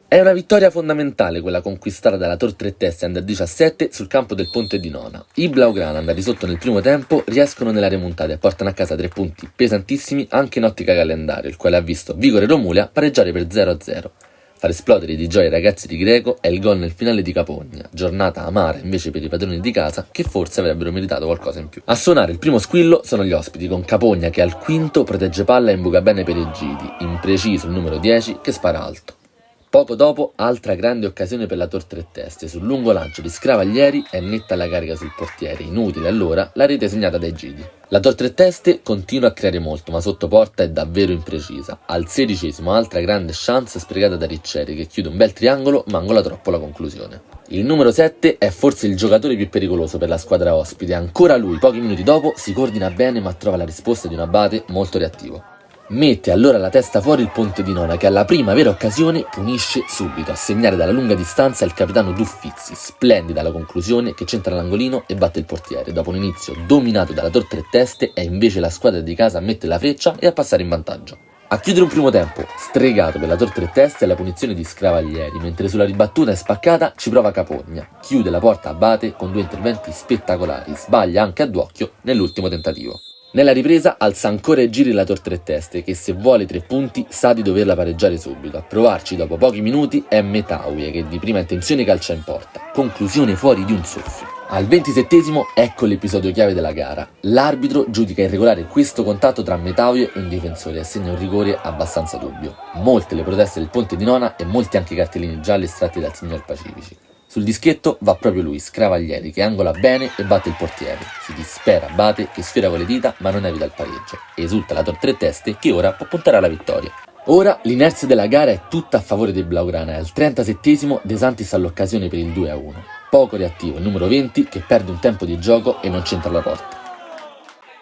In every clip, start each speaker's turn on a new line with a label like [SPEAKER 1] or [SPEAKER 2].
[SPEAKER 1] È una vittoria fondamentale quella conquistata dalla Tor Tre Teste Under 17 sul campo del Ponte di Nona. I Blaugrana, andati sotto nel primo tempo, riescono nella remontata e portano a casa 3 punti pesantissimi anche in ottica calendario, il quale ha visto Vigore Romulea pareggiare per 0-0. Far esplodere di gioia i ragazzi di Greco è il gol nel finale di Capogna, giornata amara invece per i padroni di casa che forse avrebbero meritato qualcosa in più. A suonare il primo squillo sono gli ospiti, con Capogna che al quinto protegge palla e imbuca bene per Egidi, impreciso il numero 10 che spara alto. Poco dopo, altra grande occasione per la Tor Tre Teste, sul lungo lancio di Scravaglieri è netta la carica sul portiere, inutile allora la rete segnata dai Gidi. La Tor Tre Teste continua a creare molto, ma sotto porta è davvero imprecisa. Al 16esimo altra grande chance sprecata da Ricceri che chiude un bel triangolo ma angola troppo la conclusione. Il numero 7 è forse il giocatore più pericoloso per la squadra ospite, ancora lui pochi minuti dopo si coordina bene ma trova la risposta di un Abate molto reattivo. Mette allora la testa fuori il Ponte di Nona che alla prima vera occasione punisce subito a segnare dalla lunga distanza il capitano Duffizzi, splendida la conclusione che centra l'angolino e batte il portiere. Dopo un inizio dominato dalla Tor Tre Teste è invece la squadra di casa a mettere la freccia e a passare in vantaggio. A chiudere un primo tempo stregato per la Tor Tre Teste è la punizione di Scravaglieri, mentre sulla ribattuta e spaccata ci prova Capogna, chiude la porta a Abate con 2 interventi spettacolari, sbaglia anche a Duocchio nell'ultimo tentativo. Nella ripresa alza ancora i giri la Tor Tre Teste che se vuole 3 punti sa di doverla pareggiare subito. A provarci dopo pochi minuti è Metauie che di prima intenzione calcia in porta. Conclusione fuori di un soffio. Al 27esimo ecco l'episodio chiave della gara. L'arbitro giudica irregolare questo contatto tra Metauie e un difensore e assegna un rigore abbastanza dubbio. Molte le proteste del Ponte di Nona e molti anche i cartellini gialli estratti dal signor Pacifici. Sul dischetto va proprio lui, Scravaglieri, che angola bene e batte il portiere. Si dispera Abate che sfera con le dita ma non evita il pareggio. Esulta la Tor Tre Teste che ora può puntare alla vittoria. Ora l'inerzia della gara è tutta a favore dei Blaugrana e al 37esimo De Santis ha l'occasione per il 2-1. Poco reattivo il numero 20 che perde un tempo di gioco e non centra la porta.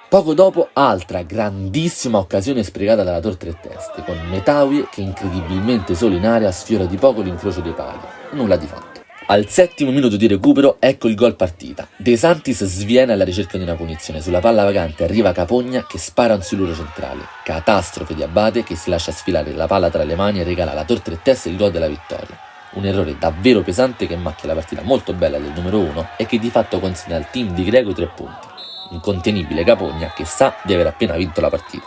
[SPEAKER 1] Poco dopo altra grandissima occasione sprecata dalla Tor Tre Teste con Metauie che incredibilmente solo in area sfiora di poco l'incrocio dei pali. Nulla di fatto. Al 7° minuto di recupero ecco il gol partita. De Santis sviene alla ricerca di una punizione. Sulla palla vagante arriva Capogna che spara un siluro centrale. Catastrofe di Abate che si lascia sfilare la palla tra le mani e regala alla Tor Tre Teste il gol della vittoria. Un errore davvero pesante che macchia la partita molto bella del numero 1 e che di fatto consegna al team di Greco i 3 punti. Incontenibile Capogna che sa di aver appena vinto la partita.